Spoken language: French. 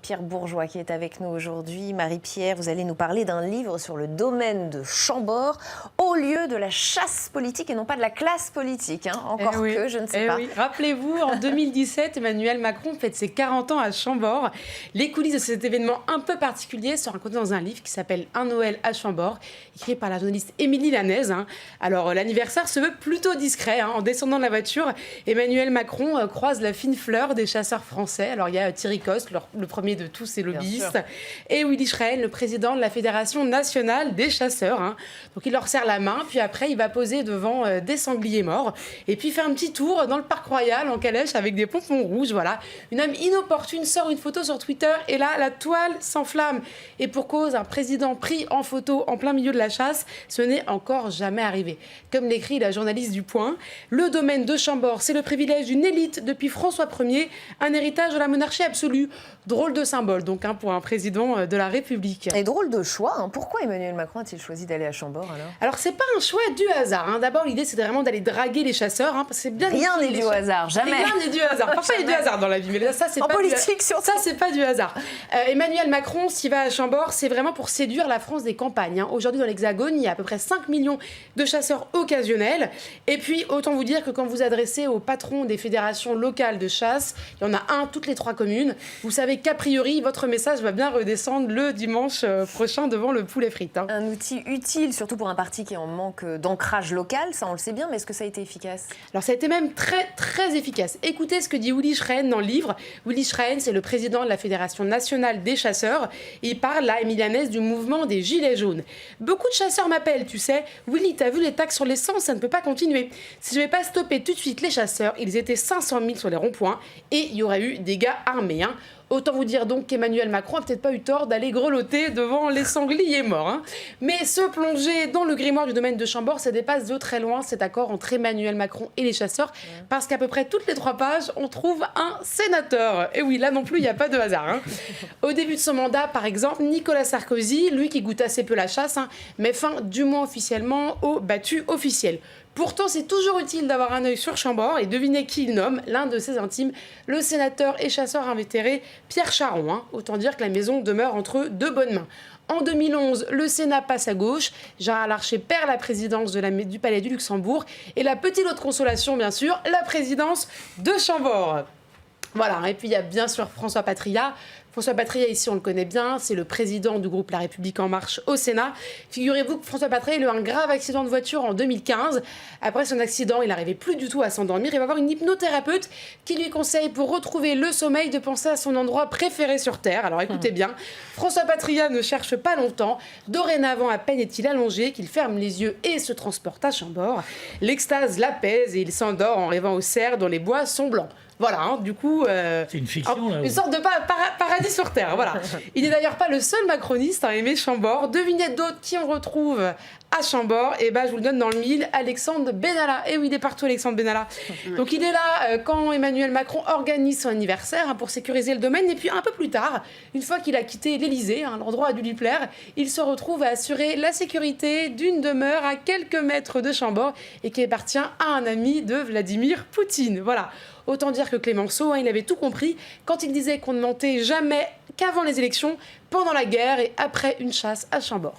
Pierre Bourgeois qui est avec nous aujourd'hui. Marie-Pierre, vous allez nous parler d'un livre sur le domaine de Chambord, au lieu de la chasse politique et non pas de la classe politique. Encore que, je ne sais pas. Oui. Rappelez-vous, en 2017, Emmanuel Macron fête ses 40 ans à Chambord. Les coulisses de cet événement un peu particulier sont racontées dans un livre qui s'appelle Un Noël à Chambord, écrit par la journaliste Émilie Lanez. Alors, l'anniversaire se veut plutôt discret. En descendant de la voiture, Emmanuel Macron croise la fine fleur des chasseurs français. Alors, il y a Thierry Coste, le premier de tous ces lobbyistes, et Willy Schrein, le président de la Fédération nationale des chasseurs. Donc il leur serre la main, puis après il va poser devant des sangliers morts, et puis faire un petit tour dans le parc royal en calèche avec des pompons rouges. Voilà, une âme inopportune sort une photo sur Twitter, et là la toile s'enflamme. Et pour cause, un président pris en photo en plein milieu de la chasse, ce n'est encore jamais arrivé. Comme l'écrit la journaliste du Point, le domaine de Chambord, c'est le privilège d'une élite depuis François Ier, un héritage de la monarchie absolue. Drôle de symbole, donc, pour un président de la République. Et drôle de choix. Pourquoi Emmanuel Macron a-t-il choisi d'aller à Chambord, alors, c'est pas un choix du hasard. D'abord, l'idée, c'était vraiment d'aller draguer les chasseurs. Parce que c'est bien rien n'est du hasard, jamais. Rien n'est du hasard. Parfois, il y a du hasard dans la vie, mais ça, c'est en pas politique, surtout. Ça, c'est pas du hasard. Emmanuel Macron, s'il va à Chambord, c'est vraiment pour séduire la France des campagnes. Aujourd'hui, dans l'Hexagone, il y a à peu près 5 millions de chasseurs occasionnels. Et puis, autant vous dire que quand vous adressez au patron des fédérations locales de chasse, il y en a un toutes les 3 communes, vous savez qu'a priori, votre message va bien redescendre le dimanche prochain devant le poulet frites. Un outil utile, surtout pour un parti qui est en manque d'ancrage local, ça on le sait bien, mais est-ce que ça a été efficace? Alors ça a été même très très efficace. Écoutez ce que dit Willy Schrein dans le livre. Willy Schrein, c'est le président de la Fédération nationale des chasseurs. Il parle là, Émilie Lanez, du mouvement des Gilets jaunes. Beaucoup de chasseurs m'appellent, tu sais. Willy, t'as vu les taxes sur l'essence, ça ne peut pas continuer. Si je ne vais pas stopper tout de suite les chasseurs, ils étaient 500 000 sur les ronds-points et il y aurait eu des gars armés. Autant vous dire donc qu'Emmanuel Macron n'a peut-être pas eu tort d'aller grelotter devant les sangliers morts. Mais se plonger dans le grimoire du domaine de Chambord, ça dépasse de très loin cet accord entre Emmanuel Macron et les chasseurs, parce qu'à peu près toutes les 3 pages, on trouve un sénateur. Et oui, là non plus, il n'y a pas de hasard. Au début de son mandat, par exemple, Nicolas Sarkozy, lui qui goûte assez peu la chasse, met fin du moins officiellement au battu officiel. Pourtant, c'est toujours utile d'avoir un œil sur Chambord et devinez qui il nomme, l'un de ses intimes, le sénateur et chasseur invétéré Pierre Charon. Autant dire que la maison demeure entre de bonnes mains. En 2011, le Sénat passe à gauche, Gérard Larcher perd la présidence du Palais du Luxembourg et la petite autre consolation, bien sûr, la présidence de Chambord. Voilà, et puis il y a bien sûr François Patriat. François Patriat, ici, on le connaît bien, c'est le président du groupe La République En Marche au Sénat. Figurez-vous que François Patriat a eu un grave accident de voiture en 2015. Après son accident, il n'arrivait plus du tout à s'endormir. Il va voir une hypnothérapeute qui lui conseille, pour retrouver le sommeil, de penser à son endroit préféré sur Terre. Alors écoutez bien, François Patriat ne cherche pas longtemps. Dorénavant, à peine est-il allongé qu'il ferme les yeux et se transporte à Chambord. L'extase l'apaise et il s'endort en rêvant aux cerfs dont les bois sont blancs. Voilà, du coup... c'est une fiction, là. Une sorte de paradis sur Terre, voilà. Il n'est d'ailleurs pas le seul macroniste à aimer Chambord. Devinez d'autres qui on retrouve à Chambord. Et je vous le donne dans le mille, Alexandre Benalla. Et oui, il est partout, Alexandre Benalla. Donc il est là quand Emmanuel Macron organise son anniversaire pour sécuriser le domaine. Et puis un peu plus tard, une fois qu'il a quitté l'Élysée, l'endroit a dû lui plaire, il se retrouve à assurer la sécurité d'une demeure à quelques mètres de Chambord et qui appartient à un ami de Vladimir Poutine. Voilà. Autant dire que Clémenceau, il avait tout compris quand il disait qu'on ne mentait jamais qu'avant les élections, pendant la guerre et après une chasse à Chambord.